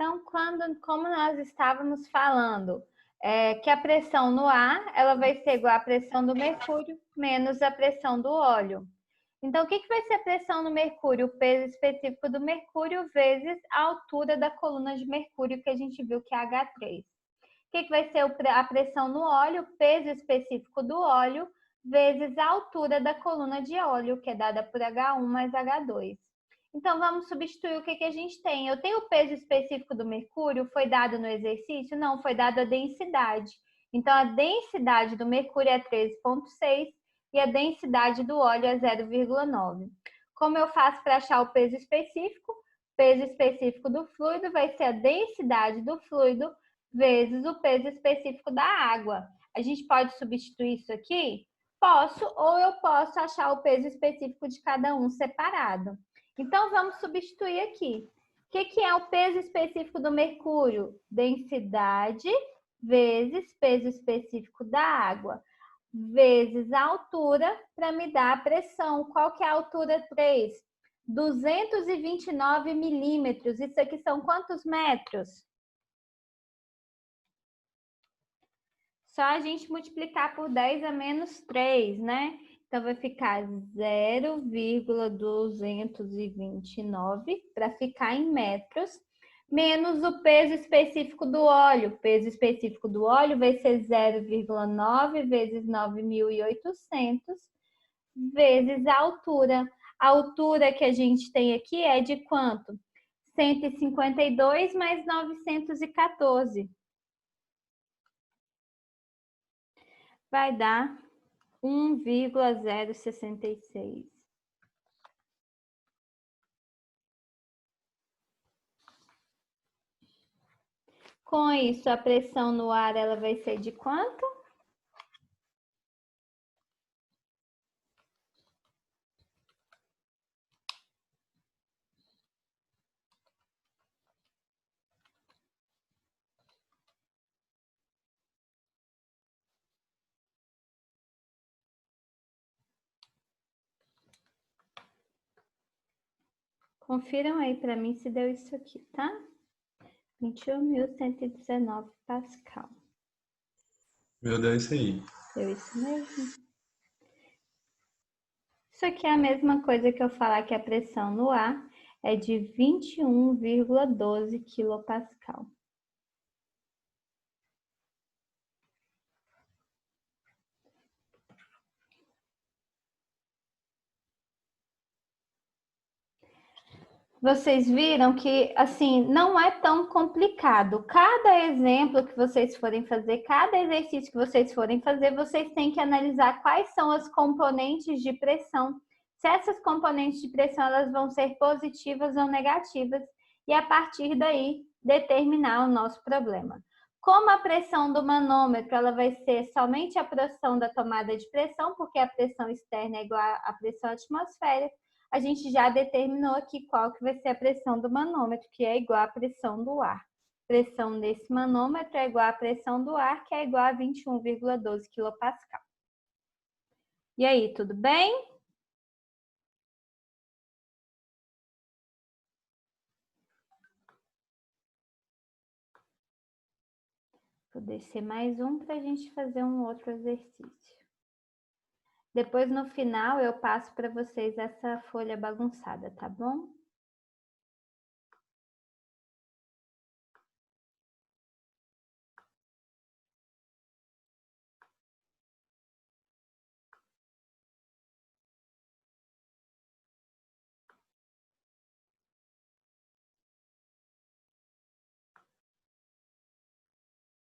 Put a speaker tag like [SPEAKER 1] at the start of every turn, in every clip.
[SPEAKER 1] Então, como nós estávamos falando, que a pressão no ar ela vai ser igual à pressão do mercúrio menos a pressão do óleo. Então, o que vai ser a pressão no mercúrio? O peso específico do mercúrio vezes a altura da coluna de mercúrio, que a gente viu que é H3. O que vai ser a pressão no óleo? O peso específico do óleo vezes a altura da coluna de óleo, que é dada por H1 mais H2. Então, vamos substituir o que a gente tem. Eu tenho o peso específico do mercúrio, foi dado no exercício? Não, foi dado a densidade. Então, a densidade do mercúrio é 13,6 e a densidade do óleo é 0,9. Como eu faço para achar o peso específico? O peso específico do fluido vai ser a densidade do fluido vezes o peso específico da água. A gente pode substituir isso aqui? Posso, ou eu posso achar o peso específico de cada um separado. Então, vamos substituir aqui. O que é o peso específico do mercúrio? Densidade vezes peso específico da água, vezes a altura, para me dar a pressão. Qual que é a altura 3? 229 milímetros. Isso aqui são quantos metros? Só a gente multiplicar por 10 a menos 3, né? Então, vai ficar 0,229 para ficar em metros, menos o peso específico do óleo. O peso específico do óleo vai ser 0,9 vezes 9.800 vezes a altura. A altura que a gente tem aqui é de quanto? 152 mais 914. Vai dar 1,066. Com isso, a pressão no ar ela vai ser de quanto? Confiram aí para mim se deu isso aqui, tá? 21.119 Pascal.
[SPEAKER 2] Meu Deus, isso aí.
[SPEAKER 1] Deu isso mesmo? Isso aqui é a mesma coisa que eu falar que a pressão no ar é de 21,12 quilopascal. Vocês viram que, assim, não é tão complicado. Cada exemplo que vocês forem fazer, cada exercício que vocês forem fazer, vocês têm que analisar quais são as componentes de pressão. Se essas componentes de pressão elas vão ser positivas ou negativas e, a partir daí, determinar o nosso problema. Como a pressão do manômetro ela vai ser somente a pressão da tomada de pressão, porque a pressão externa é igual à pressão atmosférica, a gente já determinou aqui qual que vai ser a pressão do manômetro, que é igual à pressão do ar. Pressão desse manômetro é igual à pressão do ar, que é igual a 21,12 quilopascal. E aí, tudo bem? Vou descer mais um para a gente fazer um outro exercício. Depois, no final, eu passo para vocês essa folha bagunçada, tá bom?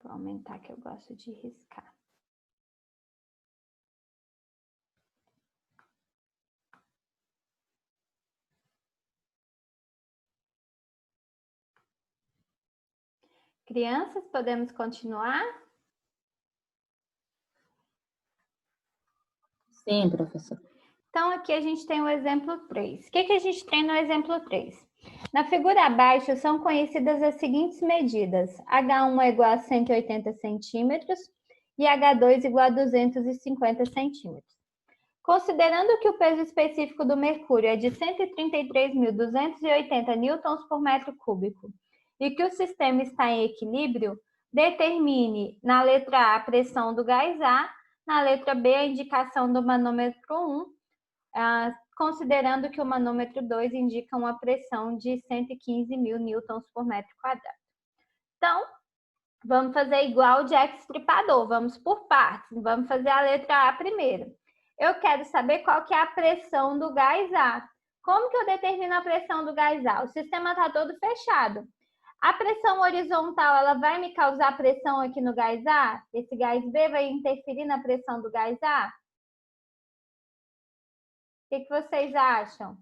[SPEAKER 1] Vou aumentar que eu gosto de riscar. Crianças, podemos continuar?
[SPEAKER 3] Sim, professor.
[SPEAKER 1] Então, aqui a gente tem o exemplo 3. O que a gente tem no exemplo 3? Na figura abaixo, são conhecidas as seguintes medidas. H1 é igual a 180 centímetros e H2 igual a 250 centímetros. Considerando que o peso específico do mercúrio é de 133.280 newtons por metro cúbico e que o sistema está em equilíbrio, determine na letra A a pressão do gás A, na letra B a indicação do manômetro 1, considerando que o manômetro 2 indica uma pressão de 115.000 newtons por metro quadrado. Então, vamos fazer igual de extripador, vamos por partes. Vamos fazer a letra A primeiro. Eu quero saber qual que é a pressão do gás A. Como que eu determino a pressão do gás A? O sistema está todo fechado. A pressão horizontal, ela vai me causar pressão aqui no gás A? Esse gás B vai interferir na pressão do gás A? O que vocês acham?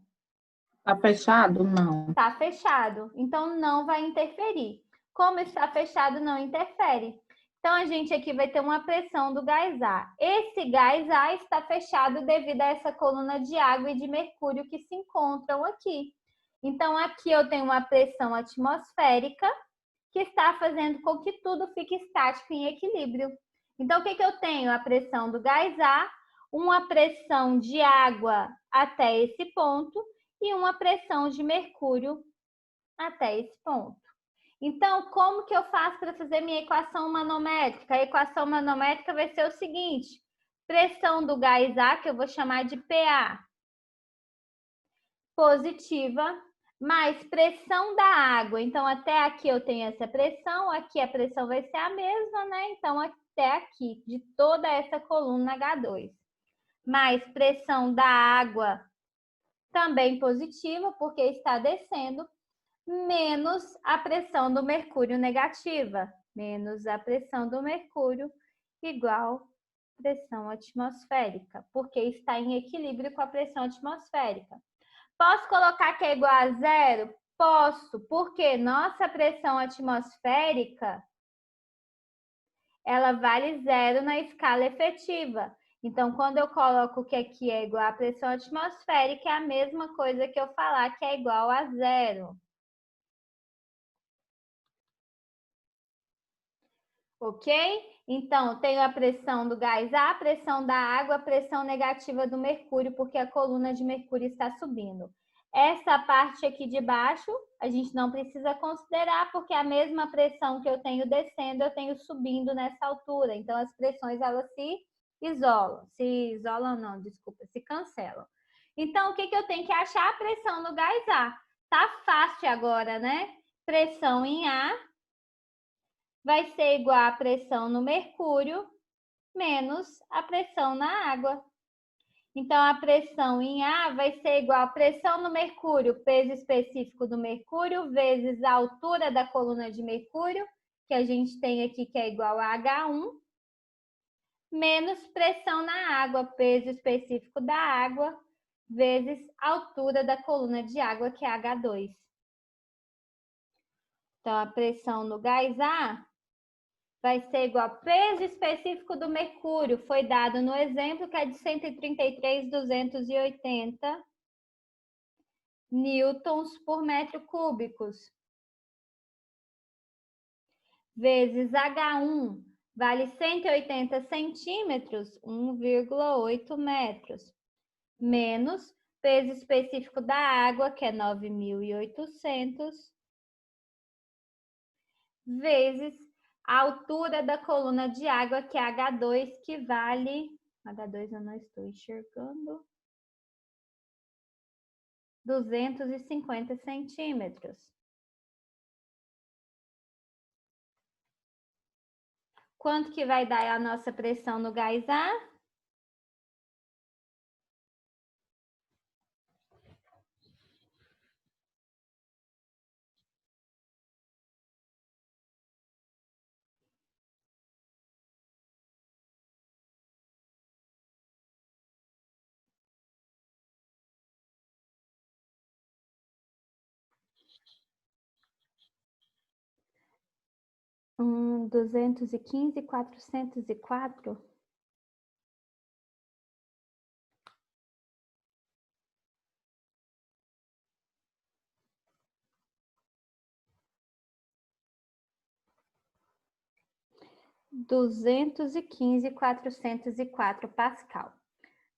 [SPEAKER 3] Está fechado? Não.
[SPEAKER 1] Está fechado, então não vai interferir. Como está fechado, não interfere. Então, a gente aqui vai ter uma pressão do gás A. Esse gás A está fechado devido a essa coluna de água e de mercúrio que se encontram aqui. Então, aqui eu tenho uma pressão atmosférica que está fazendo com que tudo fique estático em equilíbrio. Então, o que eu tenho? A pressão do gás A, uma pressão de água até esse ponto e uma pressão de mercúrio até esse ponto. Então, como que eu faço para fazer minha equação manométrica? A equação manométrica vai ser o seguinte: pressão do gás A, que eu vou chamar de PA, positiva, mais pressão da água. Então, até aqui eu tenho essa pressão, aqui a pressão vai ser a mesma, né? Então, até aqui, de toda essa coluna H2. Mais pressão da água, também positiva, porque está descendo, menos a pressão do mercúrio negativa, menos a pressão do mercúrio igual pressão atmosférica, porque está em equilíbrio com a pressão atmosférica. Posso colocar que é igual a zero? Posso, porque nossa pressão atmosférica, ela vale zero na escala efetiva. Então, quando eu coloco que aqui é igual a pressão atmosférica, é a mesma coisa que eu falar que é igual a zero. Ok? Então, tenho a pressão do gás A, a pressão da água, a pressão negativa do mercúrio, porque a coluna de mercúrio está subindo. Essa parte aqui de baixo, a gente não precisa considerar, porque a mesma pressão que eu tenho descendo, eu tenho subindo nessa altura. Então, as pressões, elas se isolam. Se isolam não, desculpa, se cancelam. Então, o que eu tenho que achar? A pressão no gás A. Tá fácil agora, né? Pressão em A vai ser igual à pressão no mercúrio menos a pressão na água. Então, a pressão em A vai ser igual à pressão no mercúrio, peso específico do mercúrio, vezes a altura da coluna de mercúrio, que a gente tem aqui que é igual a H1, menos pressão na água, peso específico da água, vezes a altura da coluna de água, que é H2. Então, a pressão no gás A vai ser igual ao peso específico do mercúrio, foi dado no exemplo que é de 133.280 newtons por metro cúbicos, vezes H1, vale 180 centímetros, 1,8 metros, menos peso específico da água, que é 9.800, vezes a altura da coluna de água, que é H2, que vale... H2 eu não estou enxergando. 250 centímetros. Quanto que vai dar a nossa pressão no gás A? Um, 215, 404. (215.404 Pascal).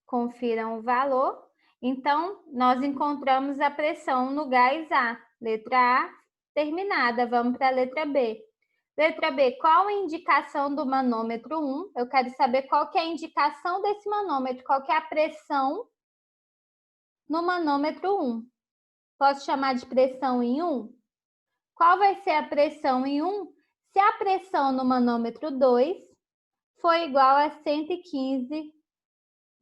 [SPEAKER 1] Confiram o valor. Então, nós encontramos a pressão no gás A. Letra A, terminada. Vamos para a letra B. Letra B, qual a indicação do manômetro 1? Eu quero saber qual que é a indicação desse manômetro, qual que é a pressão no manômetro 1. Posso chamar de pressão em 1? Qual vai ser a pressão em 1 se a pressão no manômetro 2 for igual a 115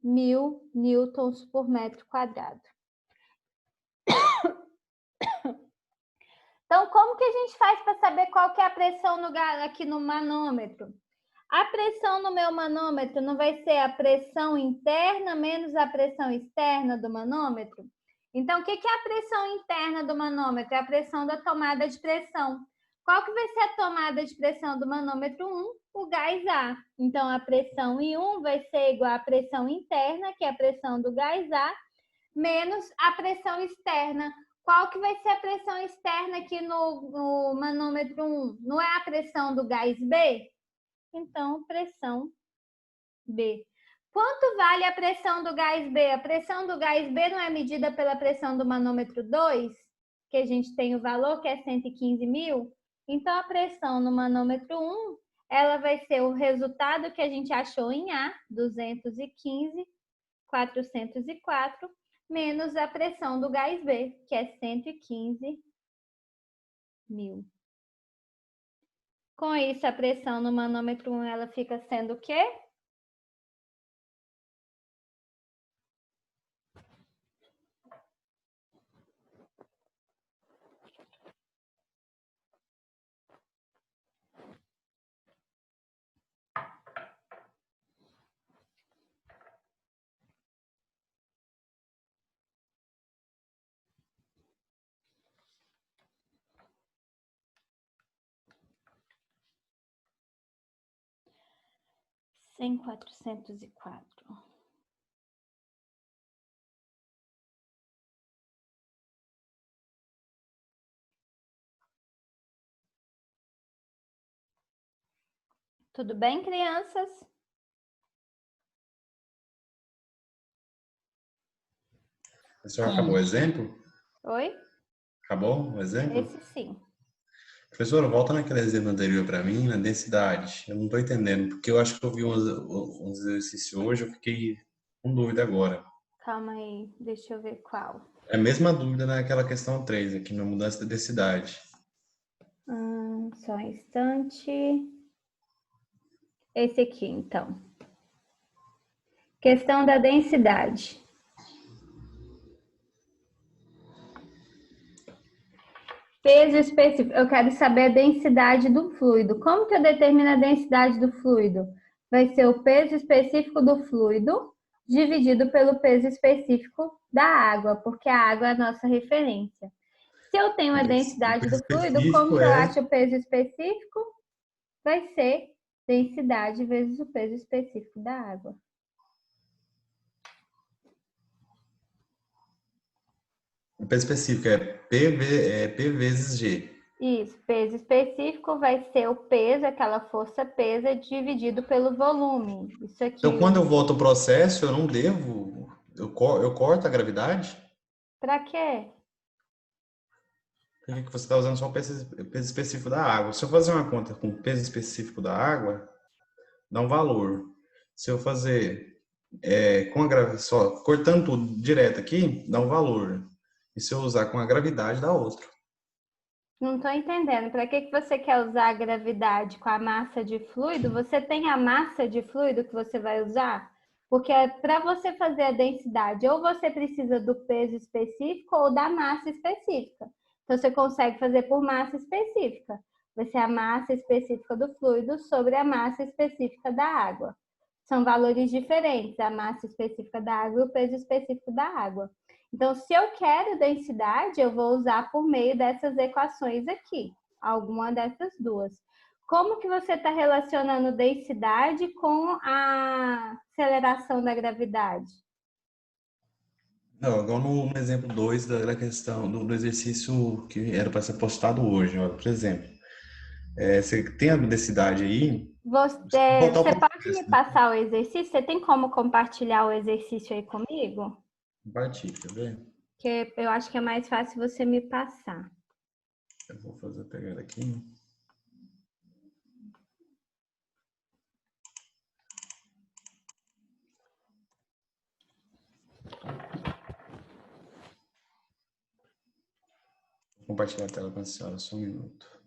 [SPEAKER 1] mil newtons por metro quadrado? Então, como que a gente faz para saber qual que é a pressão aqui no manômetro? A pressão no meu manômetro não vai ser a pressão interna menos a pressão externa do manômetro? Então, o que é a pressão interna do manômetro? É a pressão da tomada de pressão. Qual que vai ser a tomada de pressão do manômetro 1? O gás A. Então, a pressão em 1 vai ser igual à pressão interna, que é a pressão do gás A, menos a pressão externa. Qual que vai ser a pressão externa aqui no manômetro 1? Não é a pressão do gás B? Então, pressão B. Quanto vale a pressão do gás B? A pressão do gás B não é medida pela pressão do manômetro 2, que a gente tem o valor, que é 115 mil? Então, a pressão no manômetro 1, ela vai ser o resultado que a gente achou em A, 215.404, menos a pressão do gás B, que é 115 mil. Com isso, a pressão no manômetro 1, ela fica sendo o quê? Cem quatrocentos e quatro. Tudo bem, crianças?
[SPEAKER 2] Professor, acabou o exemplo?
[SPEAKER 1] Oi?
[SPEAKER 2] Acabou o exemplo?
[SPEAKER 1] Esse sim.
[SPEAKER 2] Professor, volta naquele exemplo anterior para mim, na densidade. Eu não estou entendendo, porque eu acho que eu vi uns exercícios hoje, eu fiquei com dúvida agora.
[SPEAKER 1] Calma aí, deixa eu ver qual.
[SPEAKER 2] É a mesma dúvida naquela questão 3, aqui na mudança da densidade.
[SPEAKER 1] Só um instante. Esse aqui, então. Questão da densidade. Peso específico. Eu quero saber a densidade do fluido. Como que eu determino a densidade do fluido? Vai ser o peso específico do fluido dividido pelo peso específico da água, porque a água é a nossa referência. Se eu tenho a densidade do fluido, como que eu acho o peso específico? Vai ser densidade vezes o peso específico da água.
[SPEAKER 2] O peso específico é P vezes G.
[SPEAKER 1] Isso, peso específico vai ser o peso, aquela força pesa, dividido pelo volume. Isso aqui.
[SPEAKER 2] Então, quando eu volto ao processo, eu não devo... Eu corto a gravidade?
[SPEAKER 1] Para quê?
[SPEAKER 2] Porque você está usando só o peso específico da água. Se eu fazer uma conta com o peso específico da água, dá um valor. Se eu fazer com a gravidade, só cortando tudo direto aqui, dá um valor. E se eu usar com a gravidade, dá outro.
[SPEAKER 1] Não estou entendendo. Para que você quer usar a gravidade com a massa de fluido? Você tem a massa de fluido que você vai usar? Porque para você fazer a densidade, ou você precisa do peso específico ou da massa específica. Então, você consegue fazer por massa específica. Vai ser a massa específica do fluido sobre a massa específica da água. São valores diferentes, a massa específica da água e o peso específico da água. Então, se eu quero densidade, eu vou usar por meio dessas equações aqui, alguma dessas duas. Como que você está relacionando densidade com a aceleração da gravidade?
[SPEAKER 2] Não, igual no exemplo 2 da questão do exercício que era para ser postado hoje, ó, por exemplo. Você tem a densidade aí?
[SPEAKER 1] Você pode me passar o exercício? Você tem como compartilhar o exercício aí comigo?
[SPEAKER 2] Compartilha, quer ver?
[SPEAKER 1] Que eu acho que é mais fácil você me passar.
[SPEAKER 2] Eu vou pegar aqui. Vou compartilhar a tela com a senhora, só um minuto.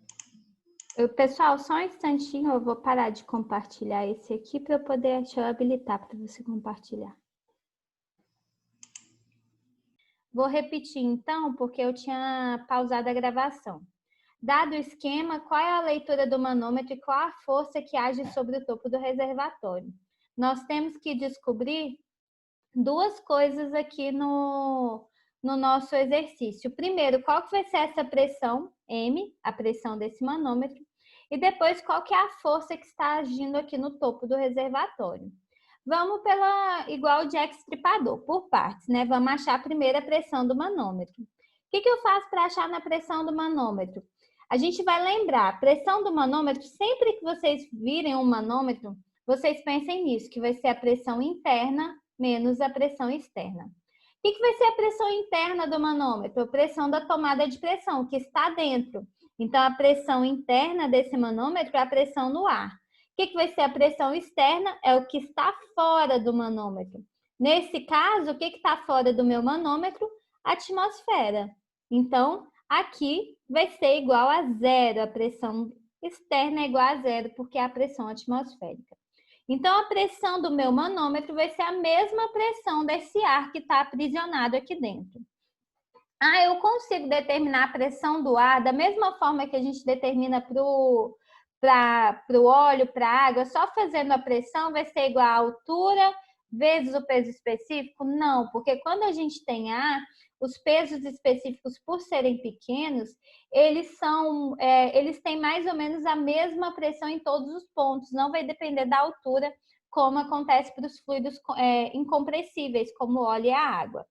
[SPEAKER 1] Pessoal, só um instantinho, eu vou parar de compartilhar esse aqui para eu poder habilitar para você compartilhar. Vou repetir então, porque eu tinha pausado a gravação. Dado o esquema, qual é a leitura do manômetro e qual a força que age sobre o topo do reservatório? Nós temos que descobrir duas coisas aqui no nosso exercício. Primeiro, qual que vai ser essa pressão, M, a pressão desse manômetro, e depois qual que é a força que está agindo aqui no topo do reservatório. Vamos igual o Jack Stripador, por partes, né? Vamos achar primeiro a pressão do manômetro. O que eu faço para achar na pressão do manômetro? A gente vai lembrar, a pressão do manômetro, sempre que vocês virem um manômetro, vocês pensem nisso, que vai ser a pressão interna menos a pressão externa. O que vai ser a pressão interna do manômetro? A pressão da tomada de pressão, que está dentro. Então, a pressão interna desse manômetro é a pressão no ar. O que vai ser a pressão externa? É o que está fora do manômetro. Nesse caso, o que está fora do meu manômetro? A atmosfera. Então, aqui vai ser igual a zero. A pressão externa é igual a zero, porque é a pressão atmosférica. Então, a pressão do meu manômetro vai ser a mesma pressão desse ar que está aprisionado aqui dentro. Eu consigo determinar a pressão do ar da mesma forma que a gente determina para o óleo, para a água, só fazendo a pressão vai ser igual a altura vezes o peso específico? Não, porque quando a gente tem ar, os pesos específicos, por serem pequenos, eles têm mais ou menos a mesma pressão em todos os pontos, não vai depender da altura, como acontece para os fluidos incompressíveis, como o óleo e a água.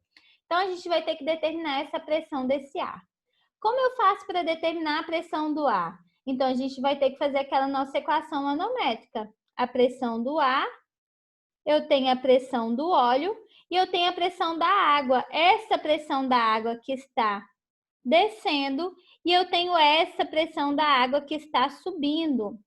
[SPEAKER 1] Então, a gente vai ter que determinar essa pressão desse ar. Como eu faço para determinar a pressão do ar? Então, a gente vai ter que fazer aquela nossa equação manométrica. A pressão do ar, eu tenho a pressão do óleo e eu tenho a pressão da água. Essa pressão da água que está descendo e eu tenho essa pressão da água que está subindo.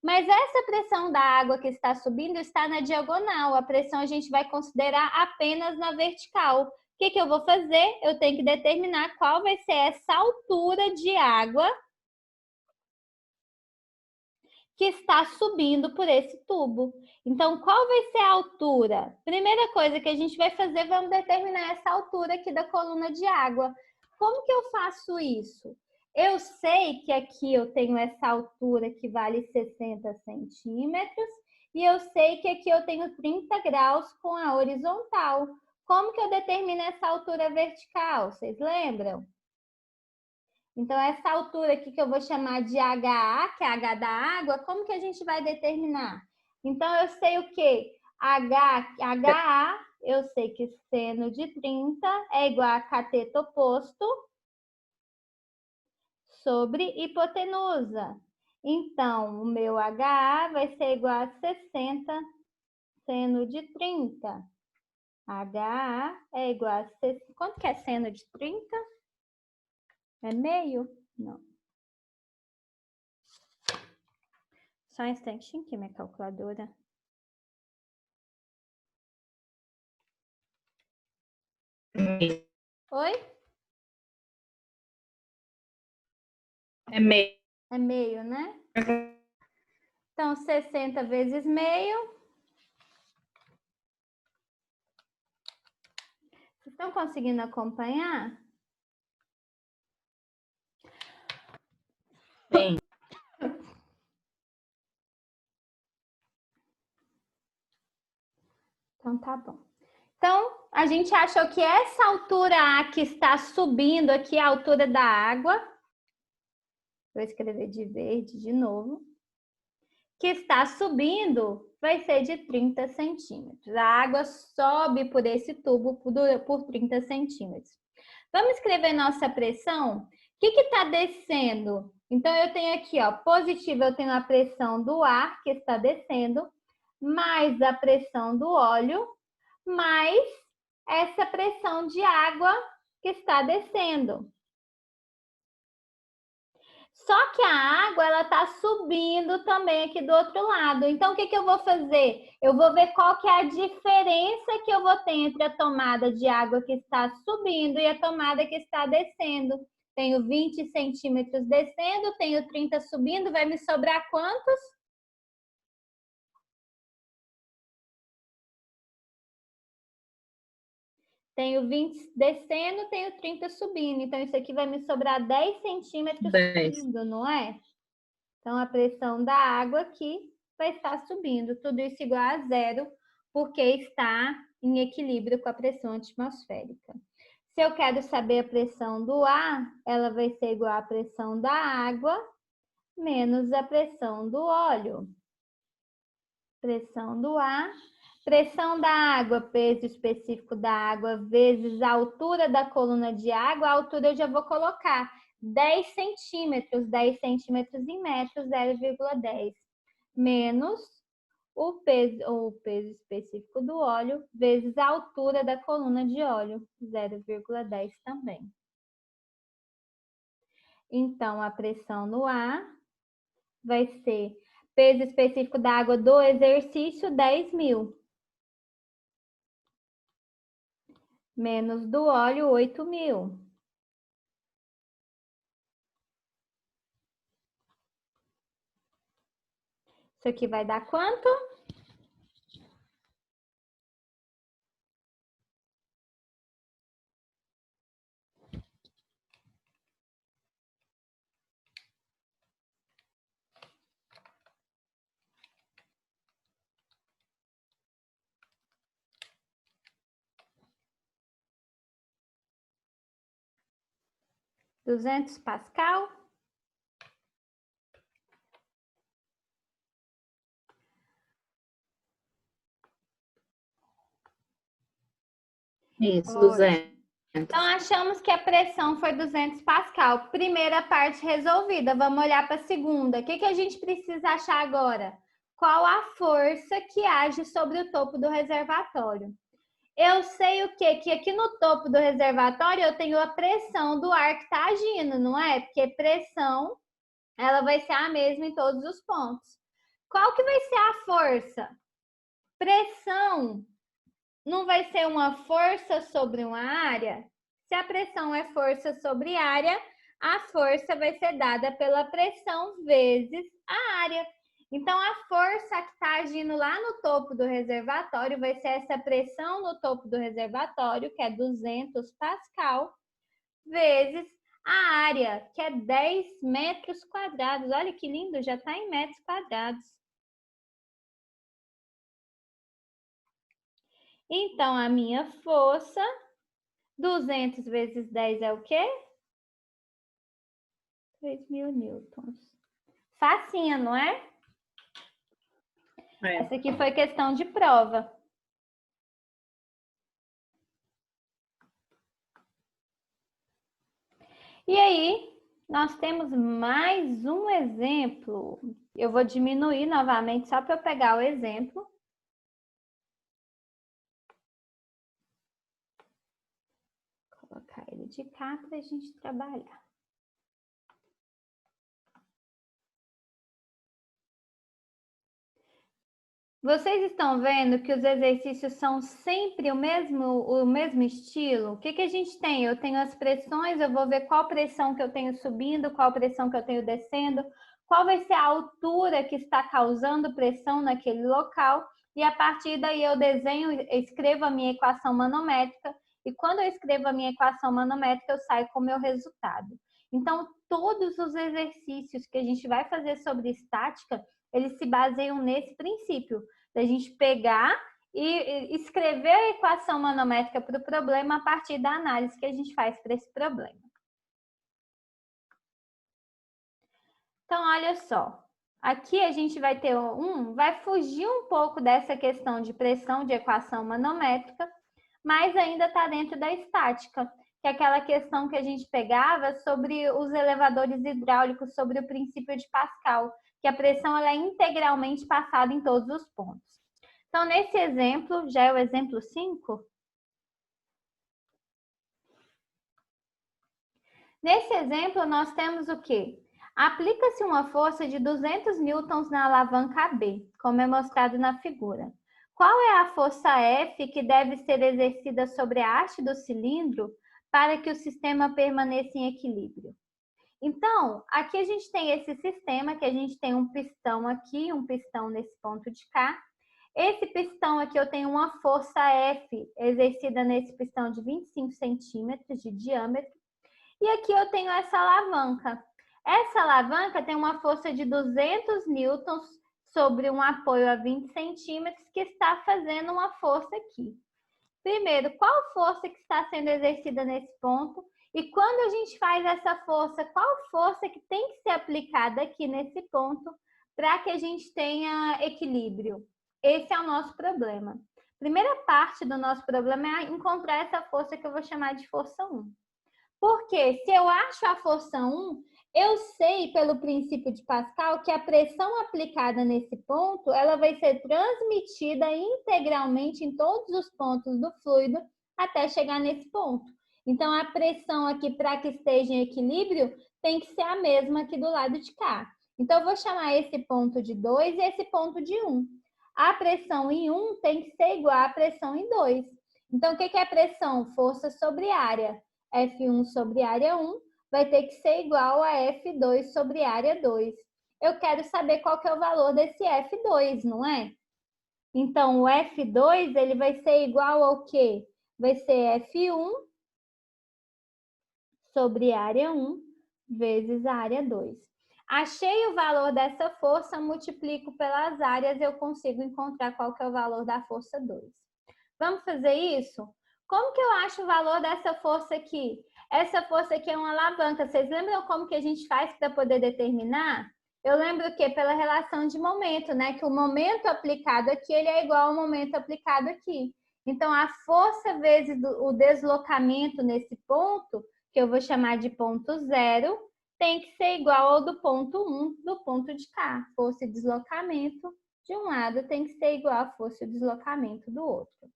[SPEAKER 1] Mas essa pressão da água que está subindo está na diagonal. A pressão a gente vai considerar apenas na vertical. O que eu vou fazer? Eu tenho que determinar qual vai ser essa altura de água que está subindo por esse tubo. Então, qual vai ser a altura? Primeira coisa que a gente vai fazer, vamos determinar essa altura aqui da coluna de água. Como que eu faço isso? Eu sei que aqui eu tenho essa altura que vale 60 centímetros e eu sei que aqui eu tenho 30 graus com a horizontal. Como que eu determino essa altura vertical? Vocês lembram? Então, essa altura aqui que eu vou chamar de HA, que é H da água, como que a gente vai determinar? Então, eu sei o quê? HA, eu sei que seno de 30 é igual a cateto oposto sobre hipotenusa. Então, o meu HA vai ser igual a 60 seno de 30. HA é igual a 60. Quanto que é seno de 30? É meio? Não. Só um instantinho aqui, minha calculadora. Oi?
[SPEAKER 3] É meio.
[SPEAKER 1] É meio, né? Então, 60 vezes meio. Vocês estão conseguindo acompanhar?
[SPEAKER 3] Sim.
[SPEAKER 1] Então, tá bom. Então, a gente achou que essa altura A que está subindo aqui, a altura da água, vou escrever de verde de novo, que está subindo vai ser de 30 centímetros. A água sobe por esse tubo por 30 centímetros. Vamos escrever nossa pressão? O que está descendo? Então, eu tenho aqui, ó, positivo, eu tenho a pressão do ar que está descendo, mais a pressão do óleo, mais essa pressão de água que está descendo. Só que a água, ela está subindo também aqui do outro lado. Então, o que eu vou fazer? Eu vou ver qual que é a diferença que eu vou ter entre a tomada de água que está subindo e a tomada que está descendo. Tenho 20 centímetros descendo, tenho 30 subindo, vai me sobrar quantos? Tenho 20 descendo, tenho 30 subindo. Então, isso aqui vai me sobrar 10 centímetros
[SPEAKER 3] 10.
[SPEAKER 1] subindo, não é? Então, a pressão da água aqui vai estar subindo. Tudo isso igual a zero, porque está em equilíbrio com a pressão atmosférica. Se eu quero saber a pressão do ar, ela vai ser igual à pressão da água menos a pressão do óleo. Pressão do ar. Pressão da água, peso específico da água, vezes a altura da coluna de água. A altura eu já vou colocar 10 centímetros. 10 centímetros em metros, 0,10. Menos o peso específico do óleo, vezes a altura da coluna de óleo, 0,10 também. Então, a pressão no ar vai ser peso específico da água do exercício, 10.000. Menos do óleo, 8.000. Isso aqui vai dar quanto? $200 Pascal.
[SPEAKER 3] Isso, 200.
[SPEAKER 1] Então, achamos que a pressão foi 200 Pascal. Primeira parte resolvida. Vamos olhar para a segunda. O que a gente precisa achar agora? Qual a força que age sobre o topo do reservatório? Eu sei o quê? Que aqui no topo do reservatório eu tenho a pressão do ar que está agindo, não é? Porque pressão, ela vai ser a mesma em todos os pontos. Qual que vai ser a força? Pressão não vai ser uma força sobre uma área? Se a pressão é força sobre área, a força vai ser dada pela pressão vezes a área. Então, a força que está agindo lá no topo do reservatório vai ser essa pressão no topo do reservatório, que é 200 Pascal, vezes a área, que é 10 metros quadrados. Olha que lindo, já está em metros quadrados. Então, a minha força, 200 vezes 10 é o quê? 3.000 newtons. Facinha, não é? Essa aqui foi questão de prova. E aí, nós temos mais um exemplo. Eu vou diminuir novamente só para eu pegar o exemplo. Vou colocar ele de cá para a gente trabalhar. Vocês estão vendo que os exercícios são sempre o mesmo estilo? O que a gente tem? Eu tenho as pressões, eu vou ver qual pressão que eu tenho subindo, qual pressão que eu tenho descendo, qual vai ser a altura que está causando pressão naquele local, e a partir daí eu desenho, escrevo a minha equação manométrica, e quando eu escrevo a minha equação manométrica, eu saio com o meu resultado. Então, todos os exercícios que a gente vai fazer sobre estática, eles se baseiam nesse princípio, da gente pegar e escrever a equação manométrica para o problema a partir da análise que a gente faz para esse problema. Então, olha só. Aqui a gente vai ter vai fugir um pouco dessa questão de pressão de equação manométrica, mas ainda está dentro da estática, que é aquela questão que a gente pegava sobre os elevadores hidráulicos, sobre o princípio de Pascal, que a pressão ela é integralmente passada em todos os pontos. Então, nesse exemplo, já é o exemplo 5. Nesse exemplo, nós temos o quê? Aplica-se uma força de 200 newtons na alavanca B, como é mostrado na figura. Qual é a força F que deve ser exercida sobre a haste do cilindro para que o sistema permaneça em equilíbrio? Então, aqui a gente tem esse sistema, que a gente tem um pistão aqui, um pistão nesse ponto de cá. Esse pistão aqui eu tenho uma força F exercida nesse pistão de 25 centímetros de diâmetro. E aqui eu tenho essa alavanca. Essa alavanca tem uma força de 200 newtons sobre um apoio a 20 centímetros que está fazendo uma força aqui. Primeiro, qual força que está sendo exercida nesse ponto? E quando a gente faz essa força, qual força que tem que ser aplicada aqui nesse ponto para que a gente tenha equilíbrio? Esse é o nosso problema. Primeira parte do nosso problema é encontrar essa força que eu vou chamar de força 1. Porque se eu acho a força 1, eu sei pelo princípio de Pascal que a pressão aplicada nesse ponto, ela vai ser transmitida integralmente em todos os pontos do fluido até chegar nesse ponto. Então, a pressão aqui para que esteja em equilíbrio tem que ser a mesma aqui do lado de cá. Então, eu vou chamar esse ponto de 2 e esse ponto de 1. A pressão em 1 tem que ser igual à pressão em 2. Então, o que é pressão? Força sobre área. F1 sobre área 1 vai ter que ser igual a F2 sobre área 2. Eu quero saber qual que é o valor desse F2, não é? Então, o F2 ele vai ser igual ao quê? Vai ser F1 sobre área 1 vezes área 2. Achei o valor dessa força, multiplico pelas áreas, eu consigo encontrar qual que é o valor da força 2. Vamos fazer isso? Como que eu acho o valor dessa força aqui? Essa força aqui é uma alavanca. Vocês lembram como que a gente faz para poder determinar? Eu lembro que pela relação de momento, né? Que o momento aplicado aqui, ele é igual ao momento aplicado aqui. Então, a força vezes o deslocamento nesse ponto, que eu vou chamar de ponto 0, tem que ser igual ao do ponto 1 do ponto de cá. Força e deslocamento de um lado tem que ser igual à força e deslocamento do outro.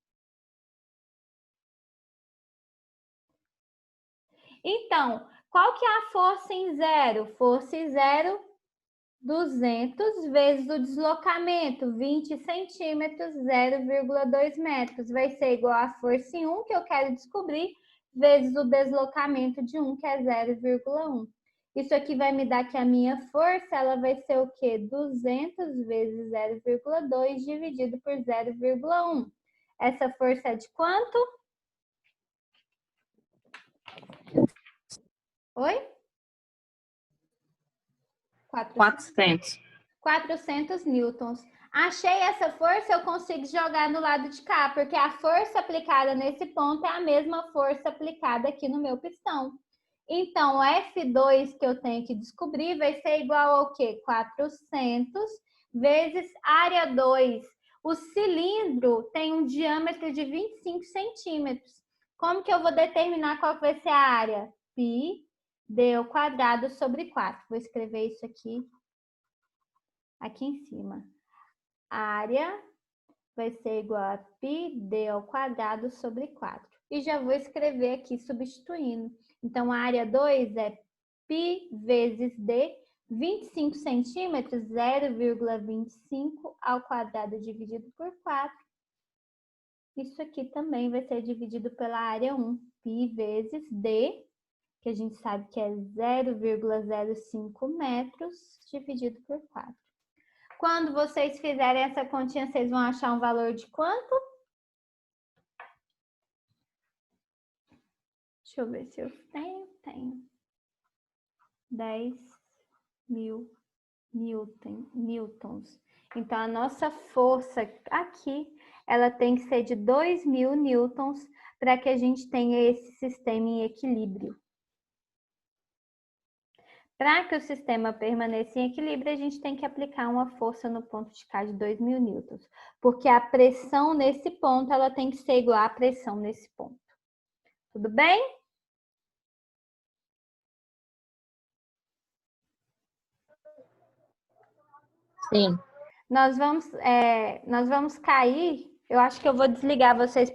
[SPEAKER 1] Então, qual que é a força em 0? Força em 0, 200 vezes o deslocamento, 20 centímetros, 0,2 metros. Vai ser igual a força em 1, que eu quero descobrir, vezes o deslocamento de 1, que é 0,1. Isso aqui vai me dar que a minha força, ela vai ser o quê? 200 vezes 0,2 dividido por 0,1. Essa força é de quanto? Oi?
[SPEAKER 3] 400.
[SPEAKER 1] 400 newtons. Achei essa força, eu consigo jogar no lado de cá, porque a força aplicada nesse ponto é a mesma força aplicada aqui no meu pistão. Então, o F2 que eu tenho que descobrir vai ser igual ao quê? 400 vezes área 2. O cilindro tem um diâmetro de 25 centímetros. Como que eu vou determinar qual vai ser a área? Π d ao quadrado sobre 4. Vou escrever isso aqui em cima. A área vai ser igual a πd ao quadrado sobre 4. E já vou escrever aqui substituindo. Então, a área 2 é π vezes d, 25 centímetros, 0,25 ao quadrado dividido por 4. Isso aqui também vai ser dividido pela área 1, π vezes d, que a gente sabe que é 0,05 metros, dividido por 4. Quando vocês fizerem essa continha, vocês vão achar um valor de quanto? Deixa eu ver se eu tenho. 10.000 newtons. Então, a nossa força aqui, ela tem que ser de 2.000 newtons para que a gente tenha esse sistema em equilíbrio. Para que o sistema permaneça em equilíbrio, a gente tem que aplicar uma força no ponto de cá de 2.000 newtons, porque a pressão nesse ponto, ela tem que ser igual à pressão nesse ponto. Tudo bem?
[SPEAKER 3] Sim.
[SPEAKER 1] Nós vamos cair, eu acho que eu vou desligar vocês